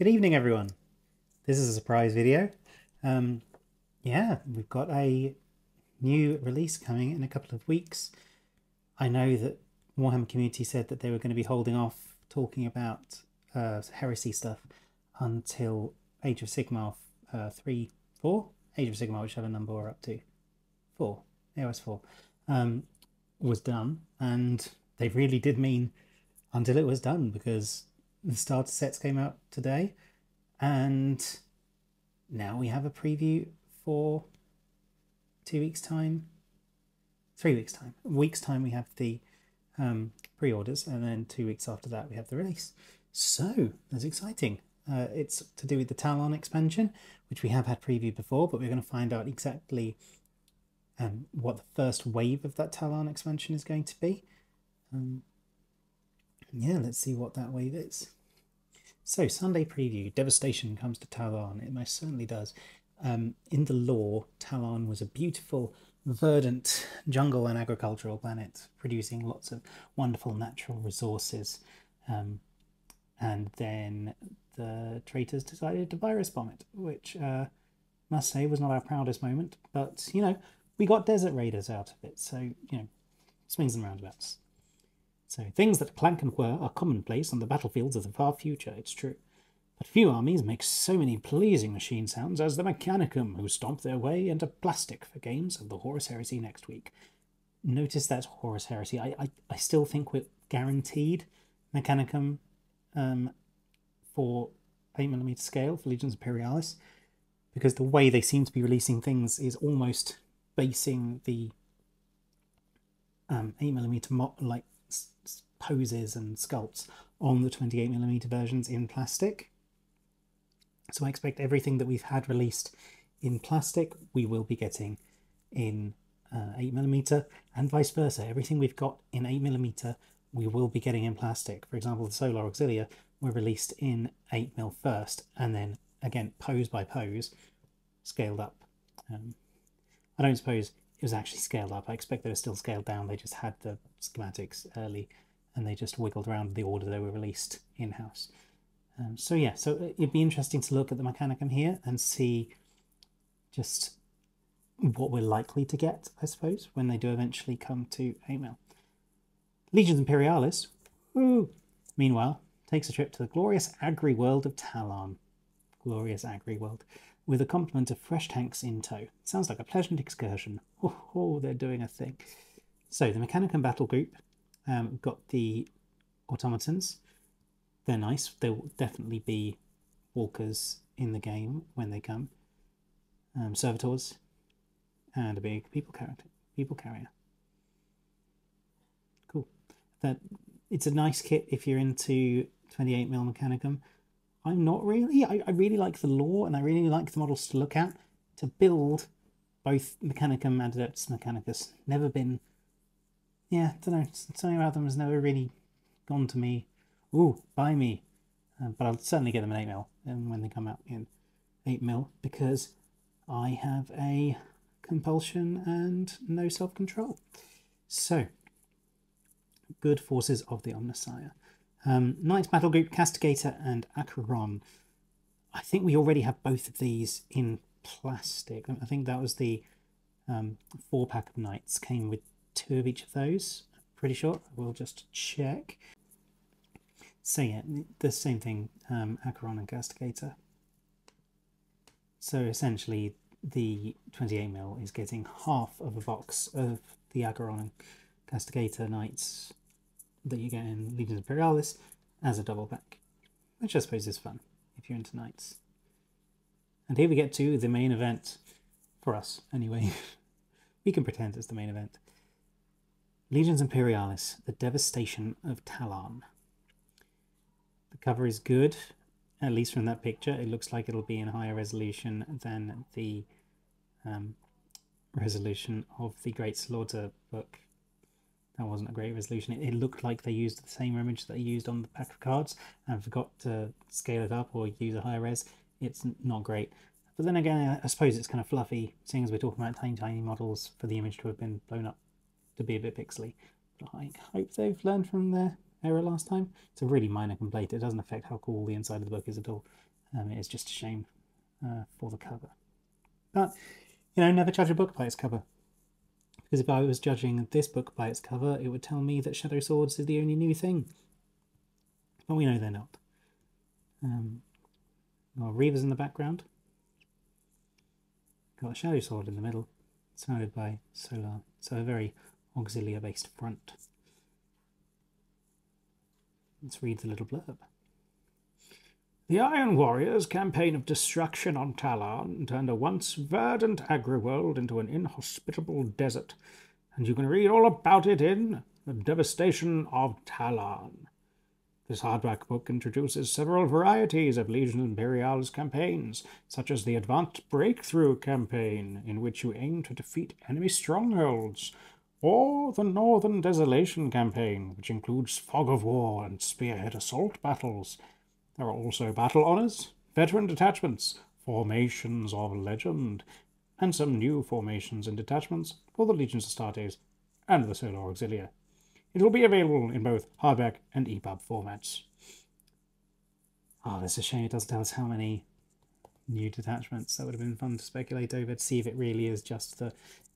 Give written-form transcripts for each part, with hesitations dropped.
Good evening, everyone. This is a surprise video. Yeah, we've got a new release coming in a couple of weeks. I know that Warhammer community said that they were going to be holding off talking about heresy stuff until Age of Sigmar 3, 4? Age of Sigmar, whichever number we're up to. 4. AOS 4. Was done, and they really did mean until it was done, because the starter sets came out today, and now we have a preview for 2 weeks' time. 3 weeks' time. A week's time we have the pre-orders, and then 2 weeks after that we have the release. So that's exciting. It's to do with the Tallarn expansion, which we have had preview before, but we're going to find out exactly what the first wave of that Tallarn expansion is going to be. Yeah, let's see what that wave is. So, Sunday preview, devastation comes to Tallarn. It most certainly does. In the lore, Tallarn was a beautiful, verdant jungle and agricultural planet, producing lots of wonderful natural resources. And then the traitors decided to virus bomb it, which, must say, was not our proudest moment. But, you know, we got desert raiders out of it, so, you know, swings and roundabouts. So, things that clank and whir are commonplace on the battlefields of the far future, it's true. But few armies make so many pleasing machine sounds as the Mechanicum, who stomp their way into plastic for games of the Horus Heresy next week. Notice that's Horus Heresy. I still think we're guaranteed Mechanicum for 8mm scale for Legions Imperialis, because the way they seem to be releasing things is almost basing the 8mm like poses and sculpts on the 28mm versions in plastic. So I expect everything that we've had released in plastic we will be getting in 8mm, and vice versa. Everything we've got in 8mm we will be getting in plastic. For example, the Solar Auxilia were released in 8mm first, and then again pose by pose scaled up. I don't suppose it was actually scaled up. I expect they were still scaled down. They just had the schematics early and they just wiggled around the order they were released in-house. So yeah, so it'd be interesting to look at the Mechanicum here and see just what we're likely to get, I suppose, when they do eventually come to 8mm. Legions Imperialis, woo, meanwhile, takes a trip to the glorious agri-world of Tallarn. Glorious agri-world, with a complement of fresh tanks in tow. Sounds like a pleasant excursion. Oh, they're doing a thing. So the Mechanicum battle group got the automatons. They're nice. There will definitely be walkers in the game when they come. Servitors and a big people carrier. Cool. It's a nice kit if you're into 28mm Mechanicum. I'm not really. I really like the lore, and I really like the models to look at. To build both Mechanicum and Adeptus Mechanicus, never been... Yeah, I don't know, something about them has never really gone to me. Ooh, buy me. But I'll certainly get them in 8mm when they come out in 8mm, because I have a compulsion and no self-control. So, good forces of the Omnissiah. Knights Battle Group, Castigator and Acheron. I think we already have both of these in plastic. I think that was the 4-pack of Knights, came with 2 of each of those. I'm pretty sure. We'll just check. So yeah, the same thing, Acheron and Castigator. So essentially the 28mm is getting half of a box of the Acheron and Castigator Knights that you get in Legions Imperialis as a double pack, which I suppose is fun if you're into Knights. And here we get to the main event, for us anyway. We can pretend it's the main event. Legions Imperialis, the devastation of Tallarn. The cover is good, at least from that picture. It looks like it'll be in higher resolution than the resolution of the Great Slaughter book. That wasn't a great resolution. It looked like they used the same image that they used on the pack of cards and forgot to scale it up or use a higher res. It's not great. But then again, I suppose it's kind of fluffy, seeing as we're talking about tiny models for the image to have been blown up to be a bit pixely. But I hope they've learned from their error last time. It's a really minor complaint. It doesn't affect how cool the inside of the book is at all. It is just a shame for the cover. But, you know, never judge a book by its cover. Because if I was judging this book by its cover, it would tell me that Shadow Swords is the only new thing. But we know they're not. Got Reavers in the background. Got a Shadow Sword in the middle, surrounded by Tallarn. So a very Auxilia-based front. Let's read the little blurb. The Iron Warriors' campaign of destruction on Tallarn turned a once verdant agri-world into an inhospitable desert, and you can read all about it in The Devastation of Tallarn. This hardback book introduces several varieties of Legions Imperialis campaigns, such as the Advanced Breakthrough campaign, in which you aim to defeat enemy strongholds, or the Northern Desolation campaign, which includes fog of war and spearhead assault battles. There are also battle honours, veteran detachments, formations of legend, and some new formations and detachments for the Legions Astartes and the Solar Auxilia. It will be available in both hardback and EPUB formats. Oh, that's a shame it doesn't tell us how many new detachments. That would have been fun to speculate over, to see if it really is just the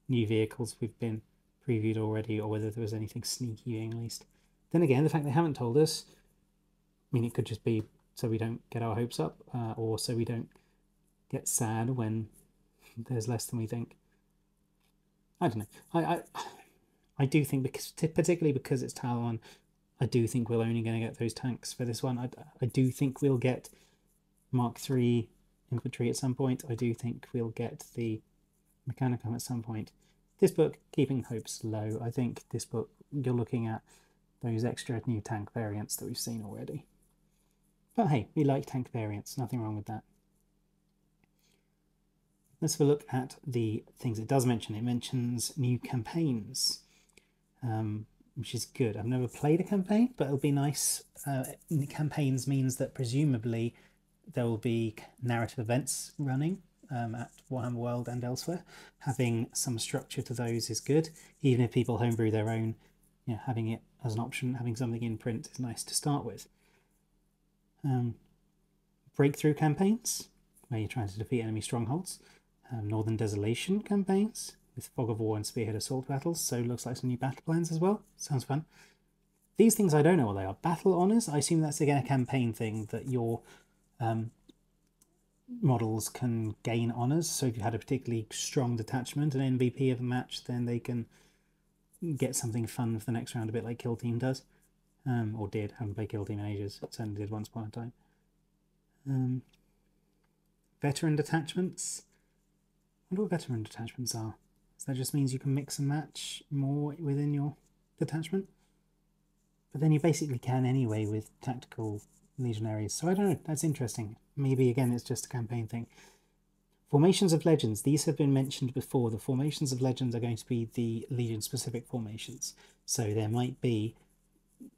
new vehicles we've been previewed already, or whether there was anything sneaky being released. Then again, the fact they haven't told us, I mean, it could just be so we don't get our hopes up, or so we don't get sad when there's less than we think. I don't know. I do think, because particularly because it's Tallarn, I do think we're only going to get those tanks for this one. I do think we'll get Mark III infantry at some point. I do think we'll get the Mechanicum at some point. This book, keeping hopes low. I think this book, you're looking at those extra new tank variants that we've seen already. But hey, we like tank variants, nothing wrong with that. Let's have a look at the things it does mention. It mentions new campaigns, which is good. I've never played a campaign, but it'll be nice. Campaigns means that presumably there will be narrative events running at Warhammer World and elsewhere. Having some structure to those is good. Even if people homebrew their own, you know, having it as an option, having something in print is nice to start with. Breakthrough campaigns, where you're trying to defeat enemy strongholds. Northern Desolation campaigns with Fog of War and Spearhead Assault battles, so looks like some new battle plans as well. Sounds fun. These things I don't know what they are. Battle honours, I assume that's again a campaign thing, that your models can gain honours. So if you had a particularly strong detachment, an MVP of a match, then they can get something fun for the next round, a bit like Kill Team does. Or did. Haven't played Kill Team in ages. It certainly did once upon a time. Veteran detachments. I wonder what veteran detachments are. So that just means you can mix and match more within your detachment. But then you basically can anyway with tactical legionaries. So I don't know, that's interesting. Maybe again it's just a campaign thing. Formations of Legends. These have been mentioned before. The Formations of Legends are going to be the Legion specific formations. So there might be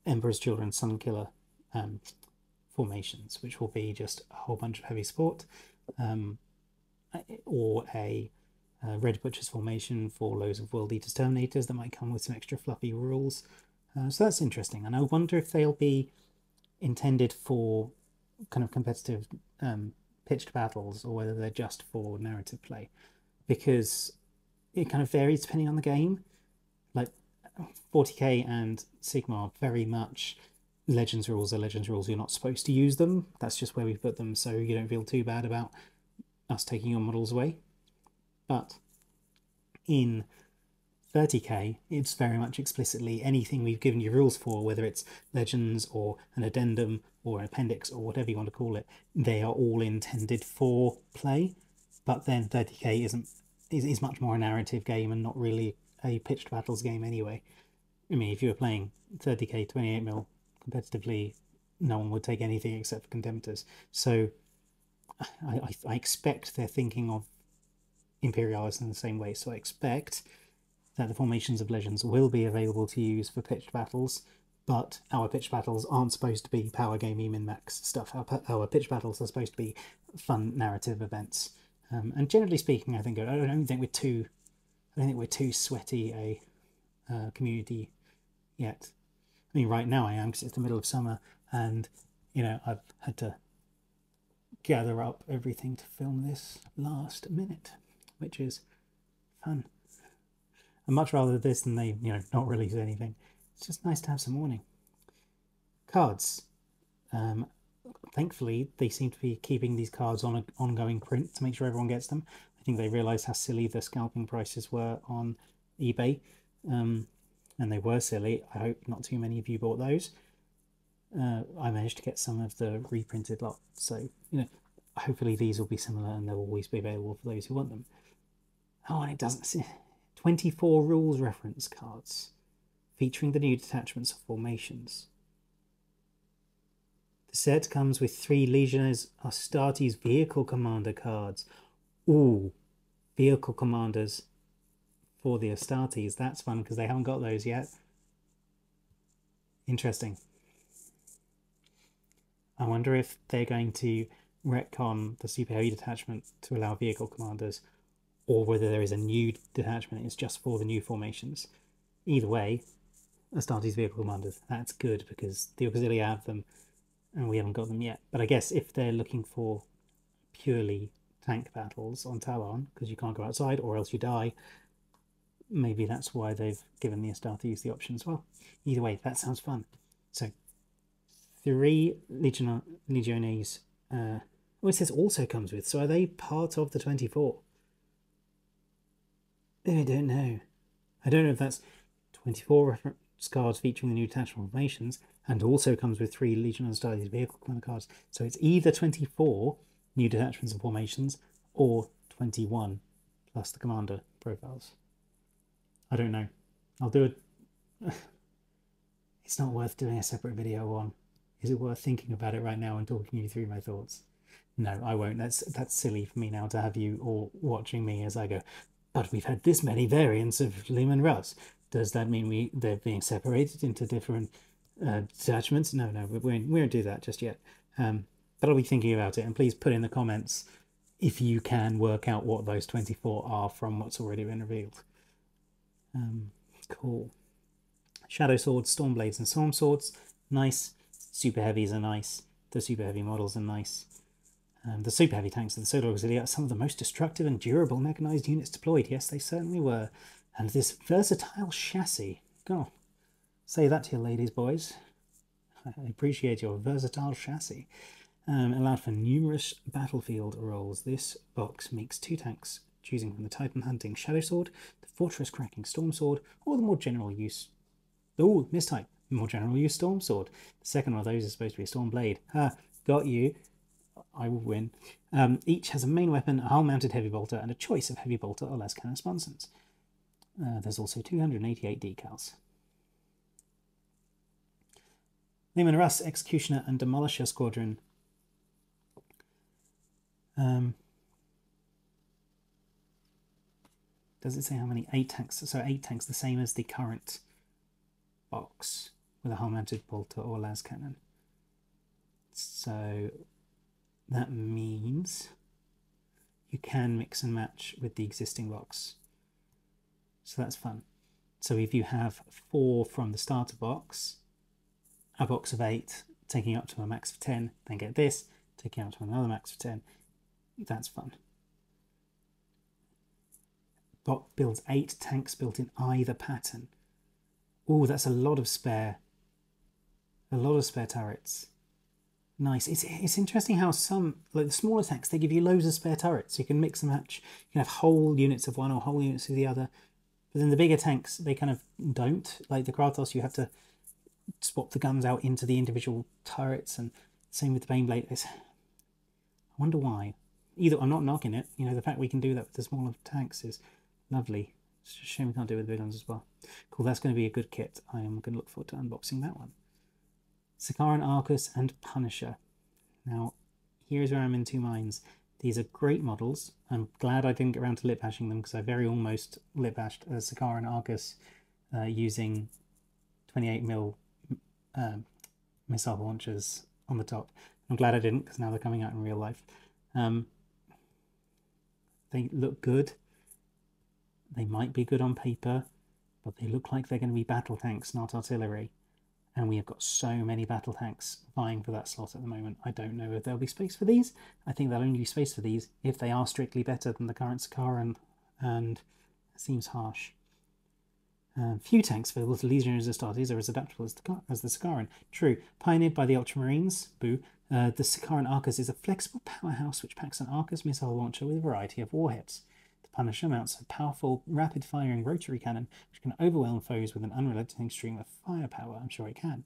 Emperor's Children, Sunkiller formations, which will be just a whole bunch of heavy support. Or a Red Butcher's formation for loads of World Eaters Terminators that might come with some extra fluffy rules. So that's interesting. And I wonder if they'll be intended for kind of competitive pitched battles, or whether they're just for narrative play, because it kind of varies depending on the game. Like 40k and Sigma are very much Legends rules are Legends rules. You're not supposed to use them. That's just where we put them, so you don't feel too bad about us taking your models away. But in 30k, it's very much explicitly anything we've given you rules for, whether it's Legends or an addendum or an appendix or whatever you want to call it, they are all intended for play. But then 30k is much more a narrative game and not really a pitched battles game anyway. I mean, if you were playing 30k 28mm competitively, no one would take anything except for Contemptors. So I expect they're thinking of Imperialis in the same way. So I expect that the Formations of Legends will be available to use for pitched battles, but our pitched battles aren't supposed to be power gamey min-max stuff. Our pitched battles are supposed to be fun narrative events. And generally speaking, I don't think we're too sweaty a community yet. I mean, right now I am, because it's the middle of summer, and you know, I've had to gather up everything to film this last minute, which is fun. I'd much rather this than they, not release anything. It's just nice to have some warning. Cards. Thankfully, they seem to be keeping these cards on an ongoing print to make sure everyone gets them. I think they realised how silly the scalping prices were on eBay. And they were silly. I hope not too many of you bought those. I managed to get some of the reprinted lot. So, hopefully these will be similar and they'll always be available for those who want them. Oh, and it doesn't see 24 rules reference cards featuring the new detachments of formations. The set comes with 3 Legions Astartes Vehicle Commander cards. Ooh, Vehicle Commanders for the Astartes. That's fun because they haven't got those yet. Interesting. I wonder if they're going to retcon the Super Heavy detachment to allow Vehicle Commanders, or whether there is a new detachment. It's just for the new formations. Either way, Astartes Vehicle Commanders. That's good because the Auxilia have them and we haven't got them yet. But I guess if they're looking for purely tank battles on Tallarn, because you can't go outside or else you die, maybe that's why they've given the Astartes the option as well. Either way, that sounds fun. So 3 Legiones. It says also comes with. So are they part of the 24? I don't know. I don't know if that's 24 reference cards featuring the new detachment formations and also comes with 3 Legion Astartes Vehicle Commander cards. So it's either 24 new detachments and formations or 21 plus the commander profiles. I don't know. I'll do it. It's not worth doing a separate video on. Is it worth thinking about it right now and talking you through my thoughts? No, I won't. That's silly for me now to have you all watching me as I go, but we've had this many variants of Lehman Russ. Does that mean they're being separated into different detachments? No, we won't do that just yet. But I'll be thinking about it, and please put in the comments if you can work out what those 24 are from what's already been revealed. Cool. Shadow Swords, Storm Blades, and Storm Swords. Nice. Super Heavies are nice. The Super Heavy models are nice. The Super Heavy tanks of the Solar Auxilia are some of the most destructive and durable mechanized units deployed. Yes, they certainly were. And this versatile chassis. God, say that to your ladies, boys. I appreciate your versatile chassis. Allowed for numerous battlefield roles. This box makes 2 tanks, choosing from the Titan Hunting Shadow Sword, the Fortress Cracking Storm Sword, or the more general use... Oh, mistype. More general use Storm Sword. The second one of those is supposed to be a Storm Blade. Ha, got you. I will win. Each has a main weapon, a hull-mounted heavy bolter, and a choice of heavy bolter or less cannon sponsons. There's also 288 decals. Lehman Russ, Executioner and Demolisher Squadron. Does it say how many? 8 tanks. So 8 tanks, the same as the current box with a hull-mounted bolter or las cannon. So that means you can mix and match with the existing box. So that's fun. So if you have 4 from the starter box, a box of 8, taking up to a max of 10, then get this, taking up to another max of 10. That's fun. Bot builds 8 tanks built in either pattern. Oh, that's a lot of spare. A lot of spare turrets. Nice. It's interesting how some, like the smaller tanks, they give you loads of spare turrets. You can mix and match. You can have whole units of one or whole units of the other. But then the bigger tanks, they kind of don't. Like the Kratos, you have to swap the guns out into the individual turrets, and same with the Baneblade. I wonder why. Either I'm not knocking it. The fact we can do that with the smaller tanks is lovely. It's just a shame we can't do it with the big ones as well. Cool, that's going to be a good kit. I am going to look forward to unboxing that one. Tallarn, Arcus, and Punisher. Now, here's where I'm in 2 minds. These are great models. I'm glad I didn't get around to LItbashing them because I very almost LItbashed Tallarn and Arcus using 28mm missile launchers on the top. I'm glad I didn't because now they're coming out in real life. They look good. They might be good on paper, but they look like they're going to be battle tanks, not artillery. And we have got so many battle tanks vying for that slot at the moment. I don't know if there'll be space for these. I think there'll only be space for these if they are strictly better than the current Tallarn, and it seems harsh. Few tanks available to Legionnaires Astartes are as adaptable as the Tallarn. True. Pioneered by the Ultramarines, boo, the Tallarn Arcus is a flexible powerhouse which packs an Arcus missile launcher with a variety of warheads. The Punisher mounts a powerful, rapid-firing rotary cannon which can overwhelm foes with an unrelenting stream of firepower. I'm sure it can.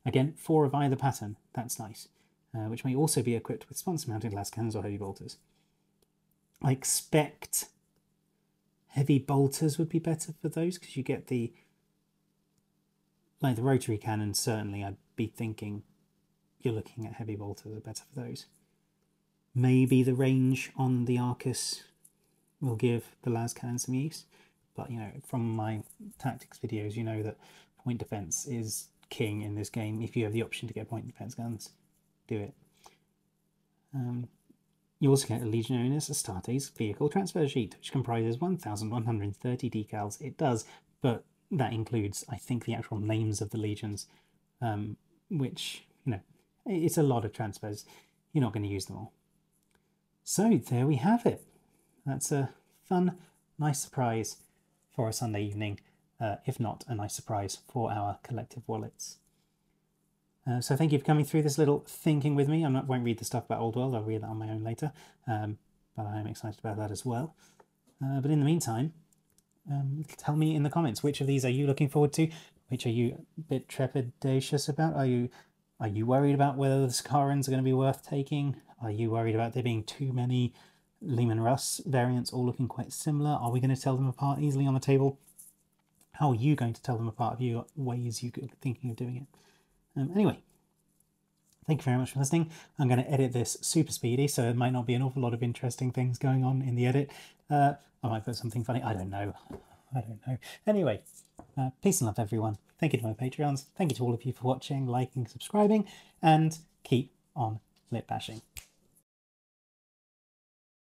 Again, 4 of either pattern. That's nice. Which may also be equipped with sponsor-mounted las cannons or heavy bolters. I expect heavy bolters would be better for those, because you get the rotary cannon. Certainly I'd be thinking you're looking at heavy bolters are better for those. Maybe the range on the Arcus will give the las cannon some use, but from my tactics videos, you know that point defense is king in this game. If you have the option to get point defense guns, do it. You also get a Legionnaires Astartes vehicle transfer sheet, which comprises 1,130 decals. It does, but that includes, I think, the actual names of the legions, which, it's a lot of transfers. You're not going to use them all. So there we have it. That's a fun, nice surprise for a Sunday evening, if not a nice surprise for our collective wallets. So thank you for coming through this little thinking with me. Won't read the stuff about Old World. I'll read that on my own later, but I am excited about that as well. But in the meantime, tell me in the comments, which of these are you looking forward to? Which are you a bit trepidatious about? Are you worried about whether the Tallarns are going to be worth taking? Are you worried about there being too many Leman Russ variants all looking quite similar? Are we going to tell them apart easily on the table? How are you going to tell them apart? Have you got ways you're thinking of doing it? Anyway, thank you very much for listening. I'm going to edit this super speedy, so there might not be an awful lot of interesting things going on in the edit. I might put something funny. I don't know. Anyway, peace and love, everyone. Thank you to my Patreons. Thank you to all of you for watching, liking, subscribing, and keep on lit bashing.